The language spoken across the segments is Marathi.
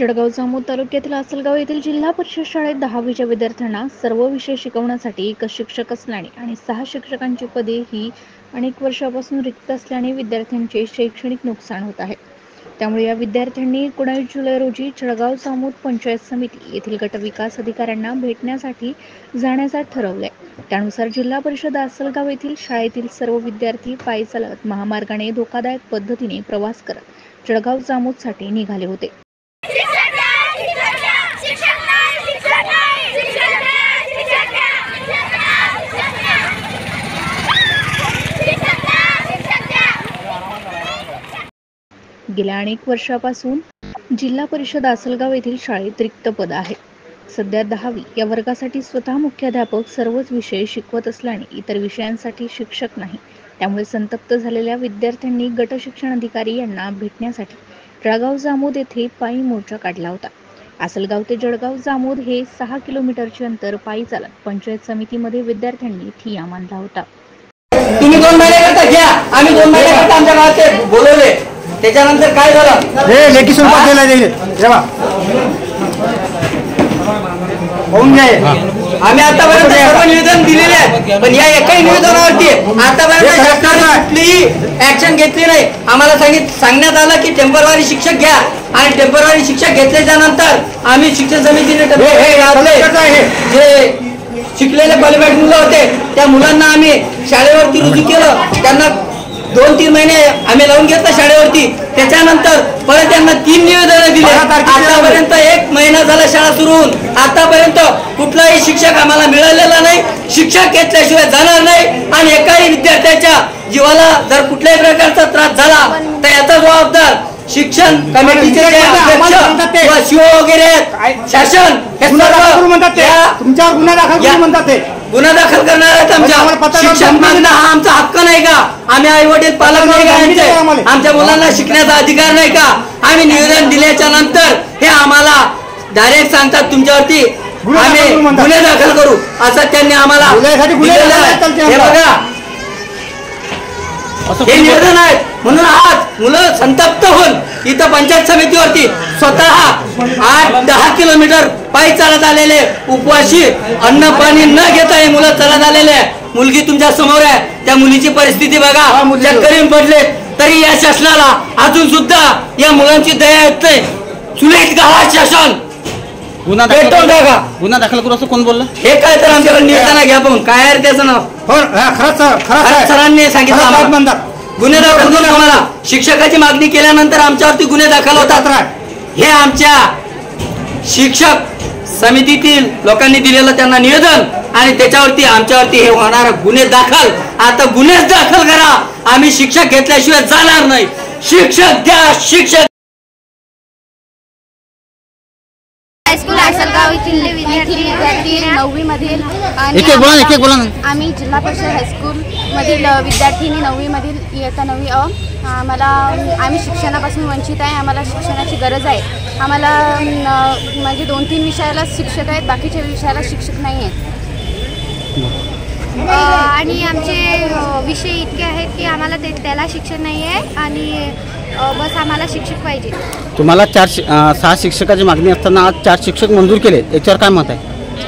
जळगाव जामोद तालुक्यातील आसलगाव येथील जिल्हा परिषद शाळेत 10वीच्या विद्यार्थ्यांना सर्व विषय शिकवण्यासाठी एकच शिक्षक असल्याने आणि 6 शिक्षकांची पदे ही अनेक वर्षापासून रिक्त असल्याने विद्यार्थ्यांचे शैक्षणिक नुकसान होत आहे। त्यामुळे या विद्यार्थ्यांनी 19 जुलै रोजी जळगाव जामोद पंचायत समिती येथील गटविकास अधिकाऱ्यांना भेटण्यासाठी जाण्याचे ठरवले। त्यानुसार जिल्हा परिषद आसलगाव येथील शाळेतील सर्व विद्यार्थी पायी चालत महामार्गाने धोकादायक पद्धतीने प्रवास करत जळगाव जामोदसाठी निघाले होते। गेल्या अनेक वर्षापासून जिल्हा परिषद आसलगाव येथील शाळेत रिक्त पद आहे। सध्या 10वी या वर्गासाठी स्वतः मुख्याध्यापक सर्वच विषय शिकवत असल्याने इतर विषयांसाठी शिक्षक नाही। त्यामुळे संतप्त झालेल्या विद्यार्थ्यांनी गट शिक्षण अधिकारी यांना भेटण्यासाठी जळगाव जामोद येथे पायी मोर्चा काढला होता। आसलगाव ते जळगाव जामोद हे 6 किलोमीटरचे अंतर पायी चालत पंचायत समितीमध्ये विद्यार्थ्यांनी ठिय्या मांडला होता। तुम्ही 2 महिने करता घ्या, आम्ही 2 महिने करता आमच्या गावात बोलवले। त्याच्यानंतर काय झालं? हे लेखी स्वरूपात दिला जाईल तेव्हा होऊन जाईल। आम्ही आतापर्यंत सर्व निवेदन दिलेले आहेत, पण या एकही निवेदनावरती आतापर्यंत शासनाने कुठलीही ऍक्शन घेतली नाही। आम्हाला सांगण्यात आलं की टेम्पररी शिक्षक घ्या आणि टेम्पररी शिक्षक घेतल्याच्या नंतर आम्ही शिक्षण समितीने जे शिकलेले क्वालिफाईड मुलं होते त्या मुलांना आम्ही शाळेवरती रुजू केलं। त्यांना 2-3 महिने आम्ही लावून घेतलं शाळेवरती। त्याच्यानंतर परत त्यांना 3 निवेदन दिले। आतापर्यंत 1 महिना झाला शाळा सुरू होऊन, आतापर्यंत कुठलाही शिक्षक आम्हाला मिळालेला नाही। शिक्षक घेतल्याशिवाय जाणार नाही आणि एकाही विद्यार्थ्याच्या जीवाला जर कुठल्याही प्रकारचा त्रास झाला तर याचा जबाबदार शिक्षण कमिटीचे अध्यक्ष शिव वगैरे शासन हे तुमच्यावर गुन्हा दाखल म्हणतात ते गुन्हा दाखल करणार आहेत। आमच्या शिक्षण मागणं हा आमचा हक्क नाही का? आम्ही आई वडील पालक नाही का? आमच्या मुलांना शिकण्याचा अधिकार नाही का? आम्ही निवेदन दिल्याच्या नंतर हे आम्हाला डायरेक्ट सांगतात तुमच्यावरती आम्ही गुन्हे दाखल करू असं त्यांनी आम्हाला हे बघा हे निवेदन आहे। म्हणून आज मुलं संतप्त होऊन इथं पंचायत समितीवरती स्वतः 8-10 किलोमीटर पायी चालत आलेले, उपवासी अन्न पाणी न घेता हे मुलं चालत आलेले। मुलगी तुमच्या समोर आहे, त्या मुलीची परिस्थिती बघा, करीम पडले तरी या शासनाला अजून सुद्धा या मुलांची दया येत नाही। सुलेट गावात शासन गुन्हा दाखल करू असं कोण बोललं? हे काय तर आमच्याकडे निवेदन घ्या पाहून काय आहे त्याचं नाव खरंच सरांनी सांगितलं गुन्हे दाखल करून आम्हाला शिक्षकाची मागणी केल्यानंतर आमच्यावरती गुन्हे दाखल होतात। हे आमच्या शिक्षक समितीतील लोकांनी दिलेलं त्यांना निवेदन आणि त्याच्यावरती आमच्यावरती हे होणार गुन्हे दाखल। आता गुन्हेच दाखल करा, आम्ही शिक्षक घेतल्याशिवाय जाणार नाही। शिक्षक द्या, शिक्षक हायस्कूल आसलगाव येथील विद्यार्थी 9वी मधील आम्ही जिल्हा परिषद हायस्कूल मधील विद्यार्थिनी 9वी मधील इयत्ता 9वी आम्ही शिक्षणापासून वंचित आहे। आम्हाला शिक्षणाची गरज आहे। आम्हाला म्हणजे 2-3 विषयाला शिक्षक आहेत, बाकीच्या विषयाला शिक्षक नाही आहेत आणि आमचे विषय इतके आहेत की आम्हाला त्याला शिक्षण नाही आहे आणि बस आम्हाला शिक्षक पाहिजे। तुम्हाला 6 शिक्षकाची मागणी असताना आज 4 शिक्षक मंजूर केले, याच्यावर काय मत आहे?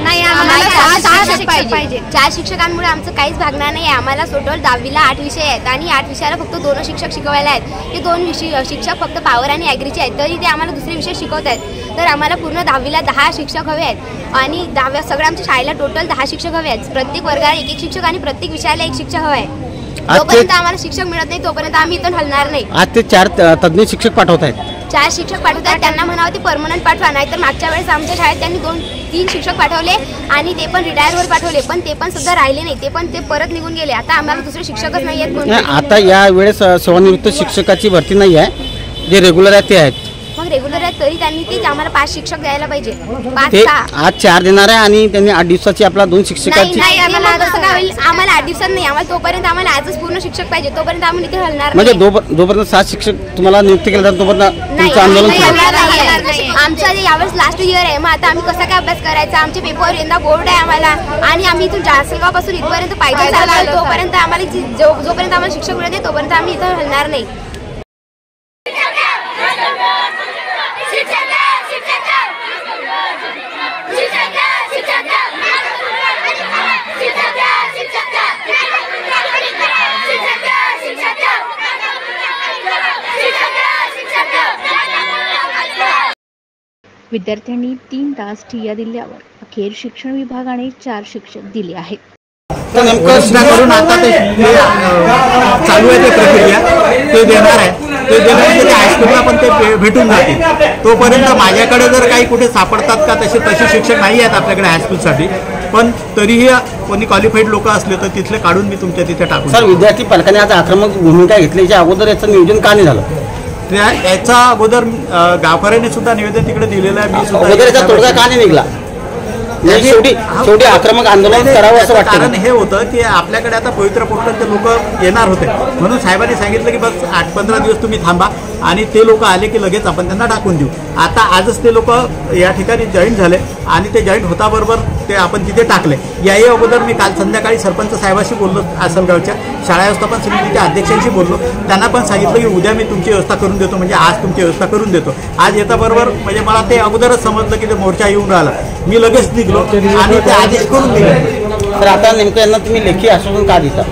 नाही, आम्हाला 6 शिक्षक पाहिजे। 4 शिक्षकांमुळे आमचं काहीच भागणार नाही। आम्हाला टोटल 10वीला 8 विषय आहेत आणि 8 विषयाला फक्त 2 शिक्षक शिकवायला आहेत। ते 2 शिक्षक फक्त पॉवर आणि ॲग्रीचे आहेत, तरी ते आम्हाला दुसरे विषय शिकवत आहेत। तर आम्हाला पूर्ण 10वीला 10 शिक्षक हवे आहेत आणि 10व्या सगळ्या आमच्या शाळेला टोटल 10 शिक्षक हवे आहेत। प्रत्येक वर्गाला 1-1 शिक्षक आणि प्रत्येक विषयाला 1 शिक्षक हवा आहे। जोपर्यंत आम्हाला शिक्षक मिळत नाही तोपर्यंत आम्ही इथून हलणार नाही। आज ते 4 तज्ञ शिक्षक पाठवत आहेत। 4 शिक्षक पाठवतात, त्यांना म्हणावं ते परमनंट पाठवा। नाहीतर मागच्या वेळेस आमच्या शाळेत त्यांनी 2-3 शिक्षक पाठवले आणि ते पण रिटायरवर पाठवले, पण ते पण सुद्धा राहिले नाही, ते पण परत निघून गेले। आता आम्हाला दुसरे शिक्षकच नाही आहेत। आता या वेळेस सेवानिवृत्त शिक्षकाची भरती नाही आहे, जे रेग्युलर आहे ते आहेत। मग रेग्युलर आहेत तरी त्यांनी तेच आम्हाला 5 शिक्षक द्यायला पाहिजे। 5-6 आज 4 देणार आहे आणि त्यांनी 8 दिवसाची आपला 2 शिक्षकाची नाही आम्हाला 8 दिवसात नाही, आम्हाला तोपर्यंत आम्हाला आजच पूर्ण शिक्षक पाहिजे, तोपर्यंत आम्ही इथे हलणार म्हणजे जोपर्यंत 7 शिक्षक तुम्हाला नियुक्त केले जातात तोपर्यंत तुमचं आंदोलन आमचं यावेळेस लास्ट इयर आहे। मग आता आम्ही कसा काय अभ्यास करायचा? आमचे पेपर यंदा बोर्ड आहे आम्हाला आणि आम्ही इथून आसलगावपासून इथपर्यंत पाहिजे तोपर्यंत आम्हाला जोपर्यंत आम्हाला शिक्षक मिळते तोपर्यंत आम्ही इथं हलणार नाही। विद्यार्थ्यांनी 3 तास ठिय्या दिल्यावर अखेर शिक्षण विभागाने 4 शिक्षक दिले आहेत. करून आता ते चालू आहे ते प्रक्रिया ते देणार आहे. ते देण्यामध्ये ते हायस्कूलला पण ते भेटून जातील. तोपर्यंत माझ्याकडे जर काही कुठे सापडतात का तसे शिक्षक नाही आहेत आपल्याकडे हायस्कूलसाठी, पण तरीही कोणी क्वालिफाईड लोक असले तर तिथले काढून मी तुमच्या तिथे टाकून. सर, विद्यार्थी पालकांनी आता आक्रमक भूमिका घेतल्याच्या अगोदर याचं नियोजन का नाही झालं? याचा अगोदर गावकऱ्यांनी सुद्धा निवेदन तिकडे दिलेलं आहे. मी सुद्धा याचा तोडगा का नाही निघला? शेवटी आक्रमक आंदोलन करावं असं वाटतं. कारण हे होतं की आपल्याकडे आता पवित्र पोर्टलचे लोक येणार होते, म्हणून साहेबांनी सांगितलं की बस 8-15 दिवस तुम्ही थांबा आणि ते लोक आले की लगेच आपण त्यांना टाकून देऊ. आता आजच ते लोक या ठिकाणी जॉईन झाले आणि ते जॉईन होताबरोबर ते आपण तिथे टाकले. याही अगोदर मी काल संध्याकाळी सरपंच साहेबाशी बोललो, आसलगावच्या शाळा व्यवस्थापन समितीच्या अध्यक्षांशी बोललो. त्यांना पण सांगितलं की उद्या मी तुमची व्यवस्था करून देतो, म्हणजे आज तुमची व्यवस्था करून देतो. आज येताबरोबर म्हणजे मला ते अगोदरच समजलं की ते मोर्चा येऊन राहिला. मी लगेच निघलो आणि ते आदेश करून दिले. तर आता नेमकं यांना तुम्ही लेखी आश्वासन का देता?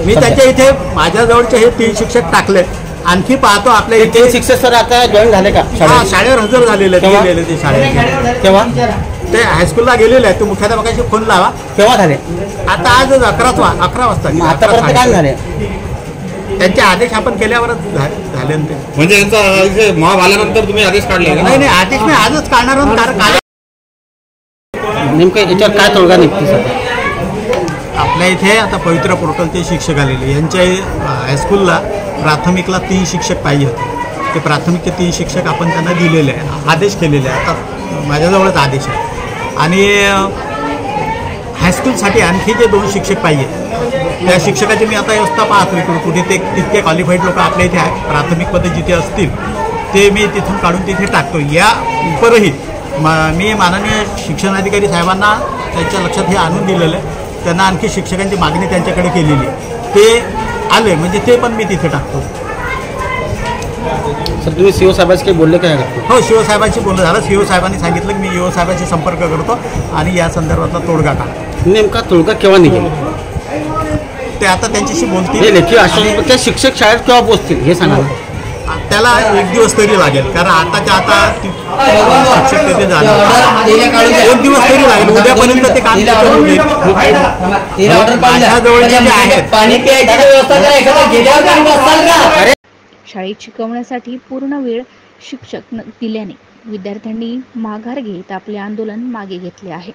मी त्याच्या इथे माझ्याजवळचे हे 3 शिक्षक टाकले. आणखी पाहतो आपल्या इथे 3 शिक्षक सर आता जॉईन झाले का? शाळेवर हजर झालेले आहेत ते शाळेत. तेव्हा ते हायस्कूलला गेलेले आहेत. ते मुख्याध्यापकाशी फोन लावा. केव्हा झाले? आता आजच 11 वाजता. आतापर्यंत काय झाले? त्यांचे आदेश आपण केल्यावरच झाले. म्हणजे यांचा मॉब आल्यानंतर तुम्ही आदेश काढले? नाही, आदेश मी आजच काढणार. कारण नेमकं याच्यावर काय तोडगा निघते? आपल्या इथे आता पवित्र पोर्टलचे शिक्षक आलेले, यांच्या हायस्कूलला प्राथमिकला 3 शिक्षक पाहिजे होते. ते प्राथमिकचे 3 शिक्षक आपण त्यांना दिलेले आहे, आदेश केलेले आहे. आता माझ्याजवळच आदेश आहे. आणि हायस्कूलसाठी आणखी जे 2 शिक्षक पाहिजे, त्या शिक्षकाची मी आता व्यवस्था पाहतो इकडून कुठे ते तितके क्वालिफाईड लोक आपल्या इथे आहेत. प्राथमिकमध्ये जिथे असतील ते मी तिथून काढून तिथे टाकतो. या उपरही मी माननीय शिक्षणाधिकारी साहेबांना त्यांच्या लक्षात हे आणून दिलेलं आहे. त्यांना आणखी शिक्षकांची मागणी त्यांच्याकडे केलेली आहे. ते आले म्हणजे ते पण मी तिथे टाकतो. सर, तुम्ही सीओ साहेबांशी काही बोलले काय? हो, सीओ साहेबांशी बोलणं झालं. सीओ साहेबांनी सांगितलं की मी ईओ साहेबांशी संपर्क करतो आणि या संदर्भातला तोडगा काढतो. नेमका तोडगा केव्हा निघेल? ते आता त्यांच्याशी बोलतील. लेखी आश्वासन त्या शिक्षक शाळेत केव्हा पोहोचतील हे सांगा. त्याला 1 दिवस तरी लागेल, कारण आताच्या आता शिक्षक तिथे झाले. 1 दिवस तरी लागेल. उद्यापर्यंत ते काम करून घेईल. माझ्याजवळ जे आहेत शाळेत शिकवण्यासाठी पूर्ण वेळ शिक्षक दिल्याने विद्यार्थ्यांनी माघार घेत आपले आंदोलन मागे घेतले आहे.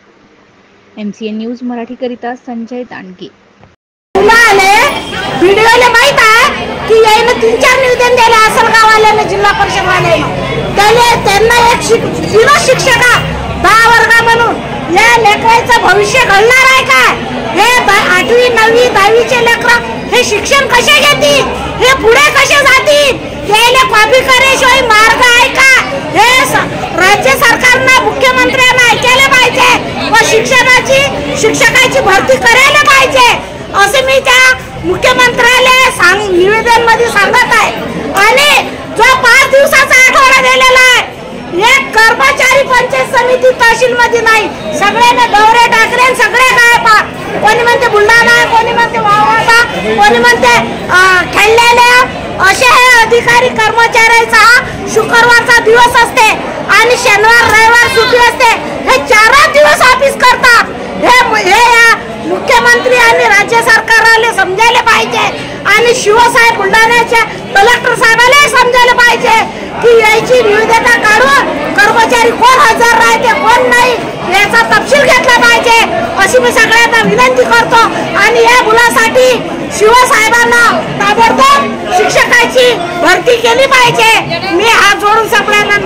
MCN न्यूज मराठीकरिता संजय दांडगे. व्हिडिओला माहित आहे की यायनं 3-4 निवेदन दिले असेल गावाल्याने, जिल्हा परिषद वाल्यानं. त्यांना एक शिक्षका 10 वर्ग म्हणून या लेकराचं भविष्य घडणार आहे का? हे 8वी 9वी 10वीचे लेकर हे शिक्षण कसे घेतील? हे पुढे कसे जातील? यायला कॉपी करायशिवाय मार्ग आहे का? हे राज्य सरकारनं मुख्यमंत्र्यांना ऐकायला पाहिजे व शिक्षकाची भरती करायला पाहिजे असे मी त्या मुख्यमंत्र्याला निवेदन मध्ये सांगत आहे. आणि जो 5 दिवसाचा आठवडा दिलेला आहे, एक कर्मचारी पंचायत समिती तहसील मध्ये नाही. सगळ्यांना दौरे टाकले, सगळे काय पा, कोणी म्हणते बुलढाणा, कोणी म्हणते वावराचा, कोणी म्हणते खेळलेल्या. असे हे अधिकारी कर्मचाऱ्यांचा शुक्रवारचा दिवस असते आणि शनिवार रविवार सुट्टी असते. हे 4 दिवस ऑफिस करतात. हे मुख्यमंत्री आणि राज्य सरकारला समजायला पाहिजे आणि शिवसाहेब बुलढाण्याच्या कलेक्टर साहेबांना समजायला पाहिजे की याची निविदा काढून कर्मचारी कोण हजर राहते कोण नाही याचा तपशील घेतला पाहिजे अशी मी सगळ्यांना विनंती करतो. आणि या मुलासाठी शिवसाहेबांना ताबडतोब शिक्षकाची भरती केली पाहिजे. मी हात जोडून सगळ्यांना